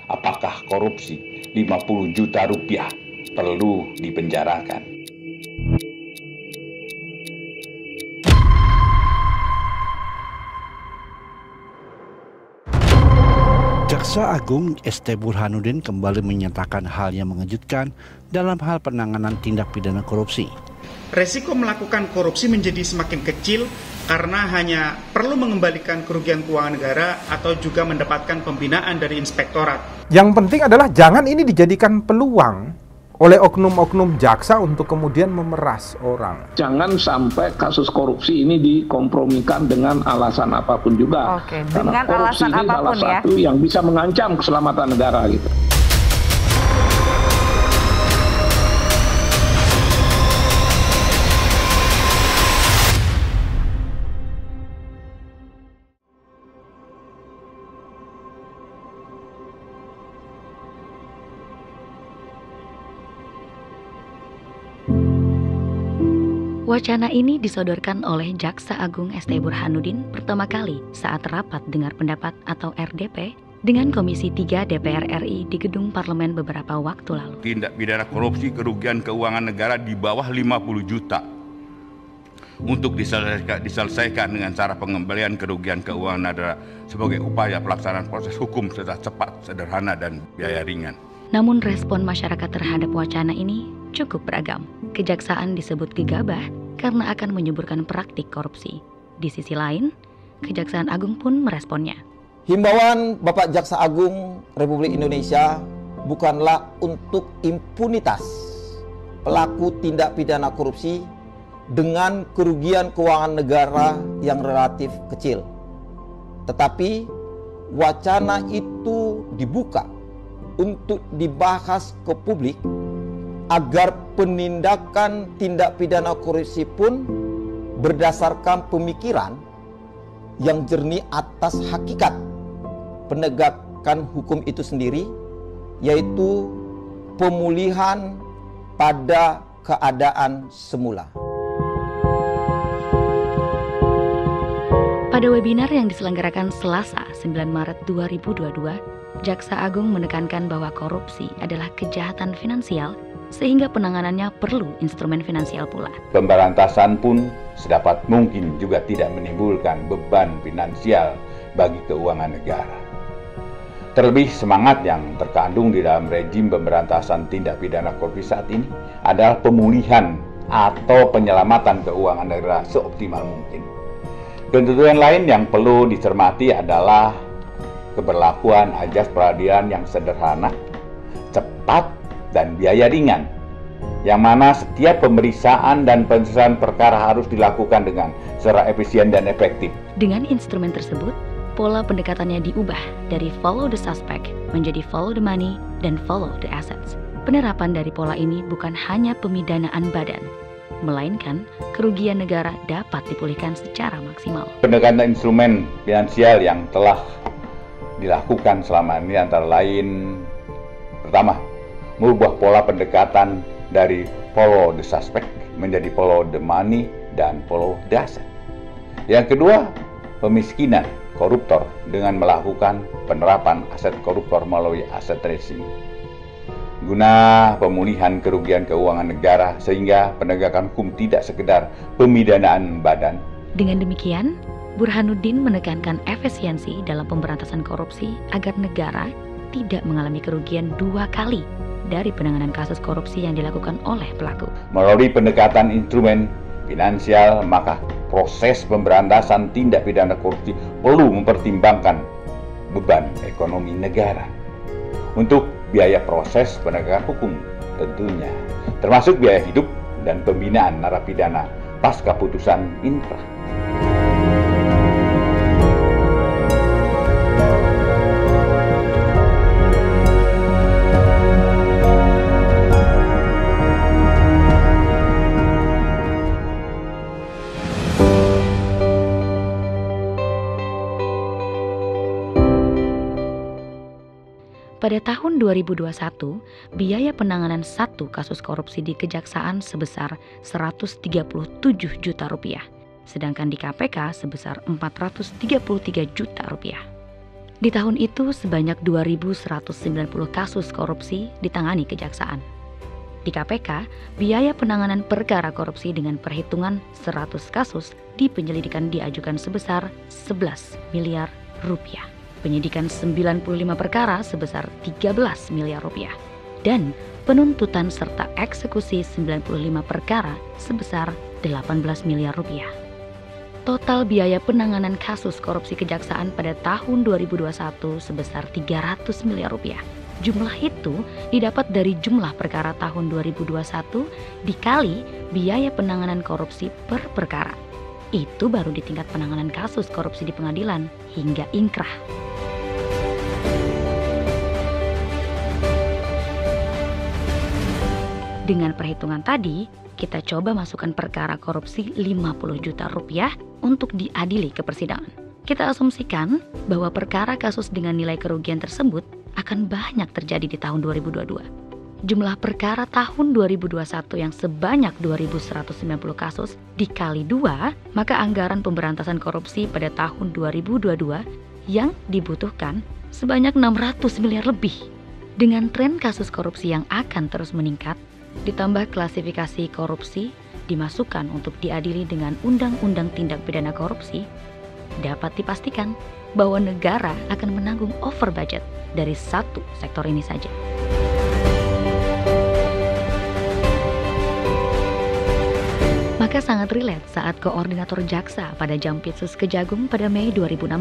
Apakah korupsi 50 juta rupiah perlu dipenjarakan? Jaksa Agung ST Burhanuddin kembali menyatakan hal yang mengejutkan dalam hal penanganan tindak pidana korupsi. Resiko melakukan korupsi menjadi semakin kecil karena hanya perlu mengembalikan kerugian keuangan negara atau juga mendapatkan pembinaan dari inspektorat. Yang penting adalah jangan ini dijadikan peluang oleh oknum-oknum jaksa untuk kemudian memeras orang. Jangan sampai kasus korupsi ini dikompromikan dengan alasan apapun juga. Oke, karena dengan korupsi alasan ini apapun salah satu yang bisa mengancam keselamatan negara gitu. Wacana ini disodorkan oleh Jaksa Agung ST Burhanuddin pertama kali saat rapat dengar pendapat atau RDP dengan Komisi 3 DPR RI di Gedung Parlemen beberapa waktu lalu. Tindak pidana korupsi kerugian keuangan negara di bawah 50 juta untuk diselesaikan dengan cara pengembalian kerugian keuangan negara sebagai upaya pelaksanaan proses hukum secara cepat, sederhana, dan biaya ringan. Namun respon masyarakat terhadap wacana ini cukup beragam. Kejaksaan disebut gegabah karena akan menyuburkan praktik korupsi. Di sisi lain, Kejaksaan Agung pun meresponnya. Himbauan Bapak Jaksa Agung Republik Indonesia bukanlah untuk impunitas pelaku tindak pidana korupsi dengan kerugian keuangan negara yang relatif kecil. Tetapi wacana itu dibuka untuk dibahas ke publik agar penindakan tindak pidana korupsi pun berdasarkan pemikiran yang jernih atas hakikat penegakan hukum itu sendiri, yaitu pemulihan pada keadaan semula. Pada webinar yang diselenggarakan Selasa 9 Maret 2022, Jaksa Agung menekankan bahwa korupsi adalah kejahatan finansial sehingga penanganannya perlu instrumen finansial pula. Pemberantasan pun sedapat mungkin juga tidak menimbulkan beban finansial bagi keuangan negara. Terlebih semangat yang terkandung di dalam rejim pemberantasan tindak pidana korupsi saat ini adalah pemulihan atau penyelamatan keuangan negara seoptimal mungkin. Ketentuan lain yang perlu dicermati adalah keberlakuan ajas peradilan yang sederhana, cepat, dan biaya ringan, yang mana setiap pemeriksaan dan penyelesaian perkara harus dilakukan dengan secara efisien dan efektif. Dengan instrumen tersebut, pola pendekatannya diubah dari follow the suspect menjadi follow the money dan follow the assets. Penerapan dari pola ini bukan hanya pemidanaan badan, melainkan kerugian negara dapat dipulihkan secara maksimal. Pendekatan instrumen finansial yang telah dilakukan selama ini antara lain, pertama, merubah pola pendekatan dari follow the suspect menjadi follow the money dan follow the asset. Yang kedua, pemiskinan koruptor dengan melakukan penerapan aset koruptor melalui aset tracing guna pemulihan kerugian keuangan negara sehingga penegakan hukum tidak sekedar pemidanaan badan. Dengan demikian, Burhanuddin menekankan efisiensi dalam pemberantasan korupsi agar negara tidak mengalami kerugian dua kali dari penanganan kasus korupsi yang dilakukan oleh pelaku. Melalui pendekatan instrumen finansial, maka proses pemberantasan tindak pidana korupsi perlu mempertimbangkan beban ekonomi negara untuk biaya proses penegakan hukum tentunya, termasuk biaya hidup dan pembinaan narapidana pasca putusan inkrah. Pada tahun 2021, biaya penanganan satu kasus korupsi di Kejaksaan sebesar 137 juta rupiah, sedangkan di KPK sebesar 433 juta rupiah. Di tahun itu sebanyak 2.190 kasus korupsi ditangani kejaksaan. Di KPK, biaya penanganan perkara korupsi dengan perhitungan 100 kasus di penyelidikan diajukan sebesar 11 miliar rupiah. Penyidikan 95 perkara sebesar 13 miliar rupiah. Dan penuntutan serta eksekusi 95 perkara sebesar 18 miliar rupiah. Total biaya penanganan kasus korupsi kejaksaan pada tahun 2021 sebesar 300 miliar rupiah. Jumlah itu didapat dari jumlah perkara tahun 2021 dikali biaya penanganan korupsi per perkara. Itu baru di tingkat penanganan kasus korupsi di pengadilan hingga ingkrah. Dengan perhitungan tadi, kita coba masukkan perkara korupsi 50 juta rupiah untuk diadili ke persidangan. Kita asumsikan bahwa perkara kasus dengan nilai kerugian tersebut akan banyak terjadi di tahun 2022. Jumlah perkara tahun 2021 yang sebanyak 2.190 kasus dikali 2, maka anggaran pemberantasan korupsi pada tahun 2022 yang dibutuhkan sebanyak 600 miliar lebih. Dengan tren kasus korupsi yang akan terus meningkat, ditambah klasifikasi korupsi dimasukkan untuk diadili dengan Undang-Undang Tindak Pidana Korupsi, dapat dipastikan bahwa negara akan menanggung over budget dari satu sektor ini saja. Maka sangat relate saat koordinator jaksa pada Jampitsus Kejagung pada Mei 2016,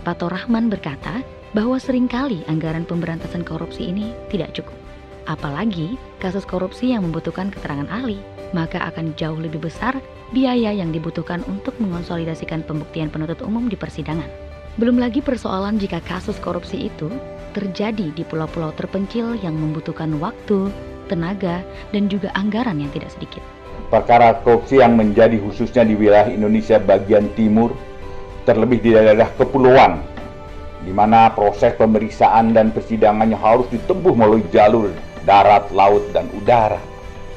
Fathur Rahman berkata bahwa seringkali anggaran pemberantasan korupsi ini tidak cukup. Apalagi kasus korupsi yang membutuhkan keterangan ahli, maka akan jauh lebih besar biaya yang dibutuhkan untuk mengonsolidasikan pembuktian penuntut umum di persidangan. Belum lagi persoalan jika kasus korupsi itu terjadi di pulau-pulau terpencil yang membutuhkan waktu, tenaga, dan juga anggaran yang tidak sedikit. Perkara korupsi yang menjadi khususnya di wilayah Indonesia bagian timur, terlebih di daerah kepulauan, di mana proses pemeriksaan dan persidangannya harus ditempuh melalui jalur darat, laut, dan udara,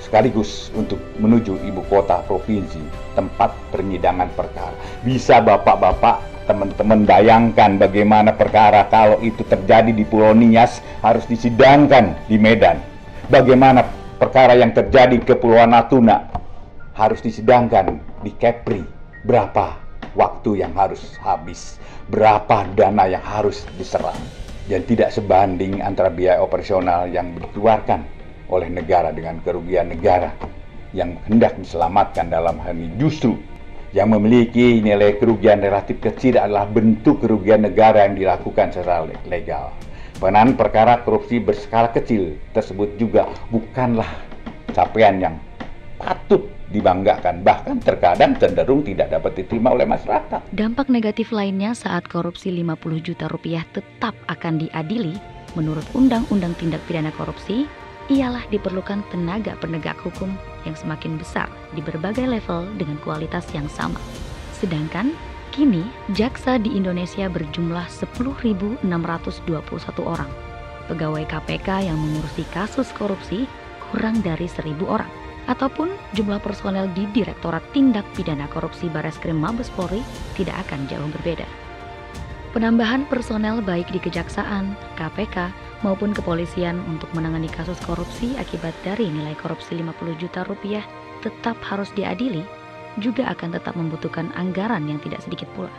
sekaligus untuk menuju ibu kota provinsi, tempat penyidangan perkara. Bisa bapak-bapak, teman-teman bayangkan bagaimana perkara kalau itu terjadi di Pulau Nias harus disidangkan di Medan. Bagaimana perkara yang terjadi di Kepulauan Natuna harus disidangkan di Kepri. Berapa waktu yang harus habis, berapa dana yang harus diserap, dan tidak sebanding antara biaya operasional yang dikeluarkan oleh negara dengan kerugian negara yang hendak diselamatkan. Dalam hal ini justru yang memiliki nilai kerugian relatif kecil adalah bentuk kerugian negara yang dilakukan secara legal. Penanganan perkara korupsi berskala kecil tersebut juga bukanlah capaian yang patut dibanggakan, bahkan terkadang cenderung tidak dapat diterima oleh masyarakat. Dampak negatif lainnya saat korupsi 50 juta rupiah tetap akan diadili menurut Undang-Undang Tindak Pidana Korupsi ialah diperlukan tenaga penegak hukum yang semakin besar di berbagai level dengan kualitas yang sama. Sedangkan kini jaksa di Indonesia berjumlah 10.621 orang. Pegawai KPK yang mengurusi kasus korupsi kurang dari 1.000 orang. Ataupun jumlah personel di Direktorat Tindak Pidana Korupsi Bareskrim Mabes Polri tidak akan jauh berbeda. Penambahan personel baik di Kejaksaan, KPK, maupun kepolisian untuk menangani kasus korupsi akibat dari nilai korupsi 50 juta rupiah tetap harus diadili, juga akan tetap membutuhkan anggaran yang tidak sedikit pula.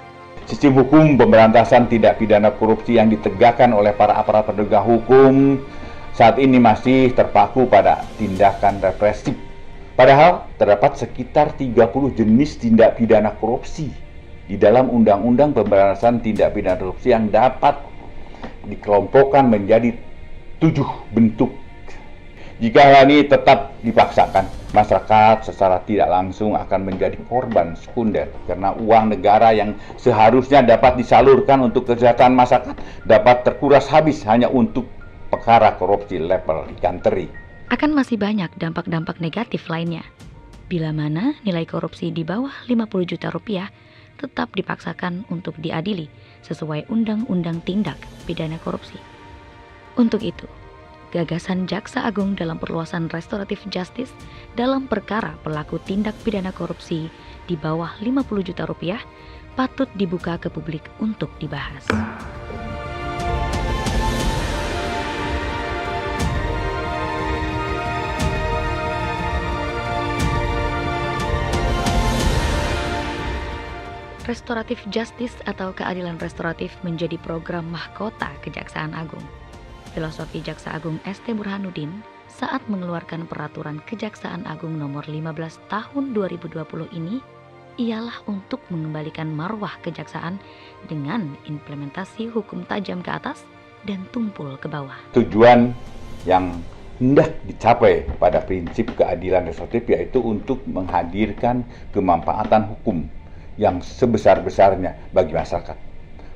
Sistem hukum pemberantasan tindak pidana korupsi yang ditegakkan oleh para aparat penegak hukum saat ini masih terpaku pada tindakan represif. Padahal terdapat sekitar 30 jenis tindak pidana korupsi di dalam Undang-Undang Pemberantasan Tindak Pidana Korupsi yang dapat dikelompokkan menjadi 7 bentuk. Jika hal ini tetap dipaksakan, masyarakat secara tidak langsung akan menjadi korban sekunder karena uang negara yang seharusnya dapat disalurkan untuk kesejahteraan masyarakat dapat terkuras habis hanya untuk perkara korupsi level ikan teri. Akan masih banyak dampak-dampak negatif lainnya. Bila mana nilai korupsi di bawah 50 juta rupiah tetap dipaksakan untuk diadili sesuai Undang-Undang Tindak Pidana Korupsi. Untuk itu, gagasan Jaksa Agung dalam perluasan restoratif justice dalam perkara pelaku tindak pidana korupsi di bawah 50 juta rupiah patut dibuka ke publik untuk dibahas. Restoratif Justice atau keadilan restoratif menjadi program mahkota Kejaksaan Agung. Filosofi Jaksa Agung ST Burhanuddin saat mengeluarkan peraturan Kejaksaan Agung nomor 15 tahun 2020 ini ialah untuk mengembalikan marwah kejaksaan dengan implementasi hukum tajam ke atas dan tumpul ke bawah. Tujuan yang hendak dicapai pada prinsip keadilan restoratif yaitu untuk menghadirkan kemanfaatan hukum yang sebesar-besarnya bagi masyarakat.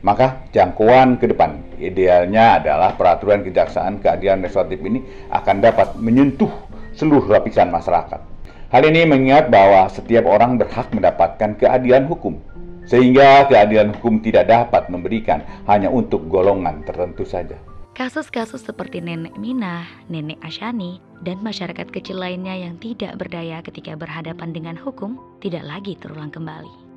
Maka jangkauan ke depan idealnya adalah peraturan kejaksaan keadilan restoratif ini akan dapat menyentuh seluruh lapisan masyarakat. Hal ini mengingat bahwa setiap orang berhak mendapatkan keadilan hukum, sehingga keadilan hukum tidak dapat memberikan hanya untuk golongan tertentu saja. Kasus-kasus seperti Nenek Minah, Nenek Asyani, dan masyarakat kecil lainnya yang tidak berdaya ketika berhadapan dengan hukum tidak lagi terulang kembali.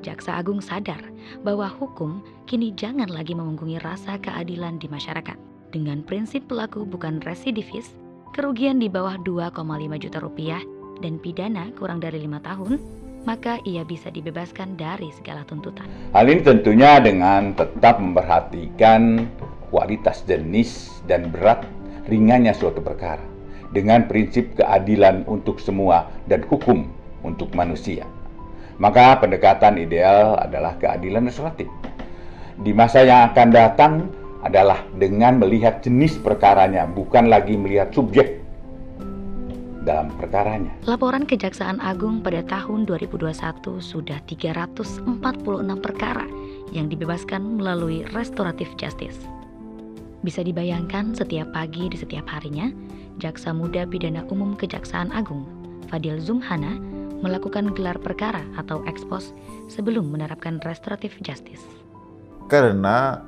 Jaksa Agung sadar bahwa hukum kini jangan lagi memunggungi rasa keadilan di masyarakat. Dengan prinsip pelaku bukan residivis, kerugian di bawah 2,5 juta rupiah dan pidana kurang dari 5 tahun, maka ia bisa dibebaskan dari segala tuntutan. Hal ini tentunya dengan tetap memperhatikan kualitas, jenis, dan berat ringannya suatu perkara dengan prinsip keadilan untuk semua dan hukum untuk manusia. Maka pendekatan ideal adalah keadilan restoratif. Di masa yang akan datang adalah dengan melihat jenis perkaranya, bukan lagi melihat subjek dalam perkaranya. Laporan Kejaksaan Agung pada tahun 2021 sudah 346 perkara yang dibebaskan melalui restoratif justice. Bisa dibayangkan setiap pagi di setiap harinya, Jaksa Muda Pidana Umum Kejaksaan Agung, Fadil Zumhana, melakukan gelar perkara atau ekspos sebelum menerapkan restoratif justice. Karena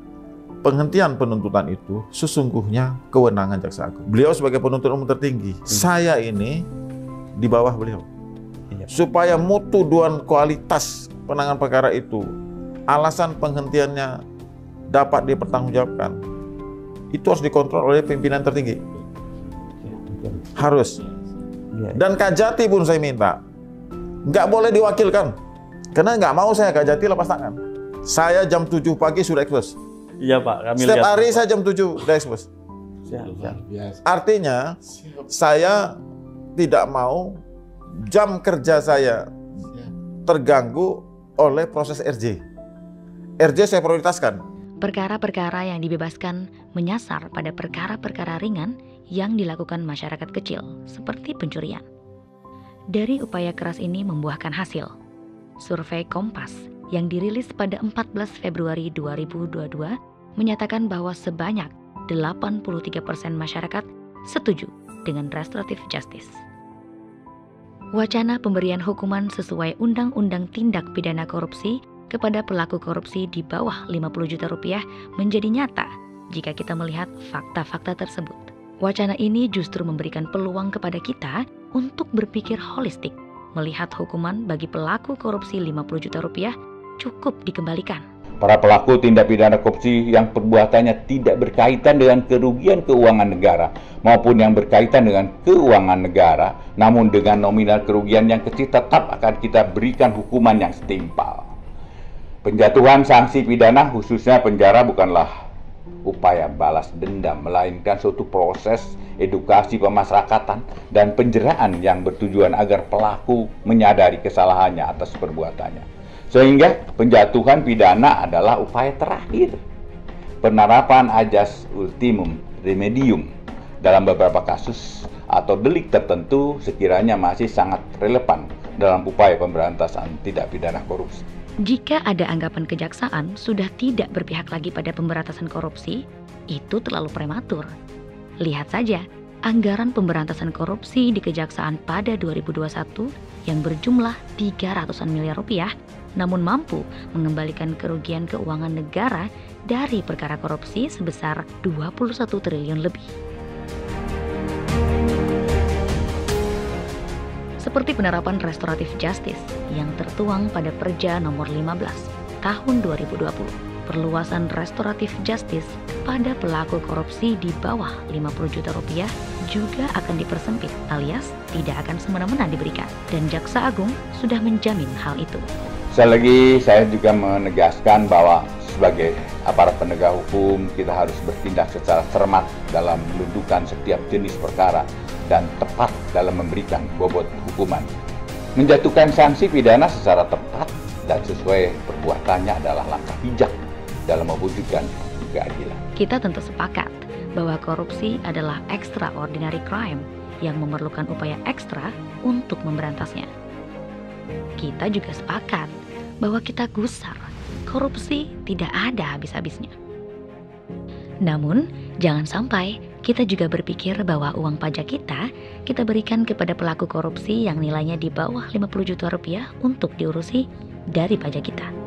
penghentian penuntutan itu sesungguhnya kewenangan Jaksa Agung. Beliau sebagai penuntut umum tertinggi, saya ini di bawah beliau. Supaya mutu dan kualitas penanganan perkara itu, alasan penghentiannya dapat dipertanggungjawabkan, itu harus dikontrol oleh pimpinan tertinggi. Harus. Dan Kajati pun saya minta, nggak boleh diwakilkan, karena nggak mau saya Kajati lepas tangan. Saya jam 7 pagi sudah ekspos. Iya Pak, kami setiap lihat, hari Pak. saya jam 7 sudah ekspos. Artinya saya tidak mau jam kerja saya terganggu oleh proses RJ. RJ saya prioritaskan. Perkara-perkara yang dibebaskan menyasar pada perkara-perkara ringan yang dilakukan masyarakat kecil, seperti pencurian. Dari upaya keras ini membuahkan hasil. Survei Kompas yang dirilis pada 14 Februari 2022 menyatakan bahwa sebanyak 83% masyarakat setuju dengan restoratif justice. Wacana pemberian hukuman sesuai Undang-Undang Tindak Pidana Korupsi kepada pelaku korupsi di bawah 50 juta rupiah menjadi nyata jika kita melihat fakta-fakta tersebut. Wacana ini justru memberikan peluang kepada kita untuk berpikir holistik, melihat hukuman bagi pelaku korupsi 50 juta rupiah cukup dikembalikan. Para pelaku tindak pidana korupsi yang perbuatannya tidak berkaitan dengan kerugian keuangan negara maupun yang berkaitan dengan keuangan negara, namun dengan nominal kerugian yang kecil, tetap akan kita berikan hukuman yang setimpal. Penjatuhan sanksi pidana khususnya penjara bukanlah upaya balas dendam, melainkan suatu proses edukasi pemasyarakatan dan penjeraan yang bertujuan agar pelaku menyadari kesalahannya atas perbuatannya. Sehingga penjatuhan pidana adalah upaya terakhir penerapan ajas ultimum remedium dalam beberapa kasus atau delik tertentu sekiranya masih sangat relevan dalam upaya pemberantasan tindak pidana korupsi. Jika ada anggapan kejaksaan sudah tidak berpihak lagi pada pemberantasan korupsi, itu terlalu prematur. Lihat saja, anggaran pemberantasan korupsi di kejaksaan pada 2021 yang berjumlah 300-an miliar rupiah, namun mampu mengembalikan kerugian keuangan negara dari perkara korupsi sebesar 21 triliun lebih. Seperti penerapan restoratif justice yang tertuang pada Perja nomor 15 tahun 2020, perluasan restoratif justice pada pelaku korupsi di bawah 50 juta rupiah juga akan dipersempit alias tidak akan semena-mena diberikan. Dan Jaksa Agung sudah menjamin hal itu. Sekali lagi saya juga menegaskan bahwa sebagai aparat penegak hukum kita harus bertindak secara cermat dalam mendudukan setiap jenis perkara dan tepat dalam memberikan bobot hukuman. Menjatuhkan sanksi pidana secara tepat dan sesuai perbuatannya adalah langkah bijak dalam mewujudkan keadilan. Kita tentu sepakat bahwa korupsi adalah extraordinary crime yang memerlukan upaya ekstra untuk memberantasnya. Kita juga sepakat bahwa kita gusar, korupsi tidak ada habis-habisnya. Namun, jangan sampai kita juga berpikir bahwa uang pajak kita berikan kepada pelaku korupsi yang nilainya di bawah 50 juta rupiah untuk diurusi dari pajak kita.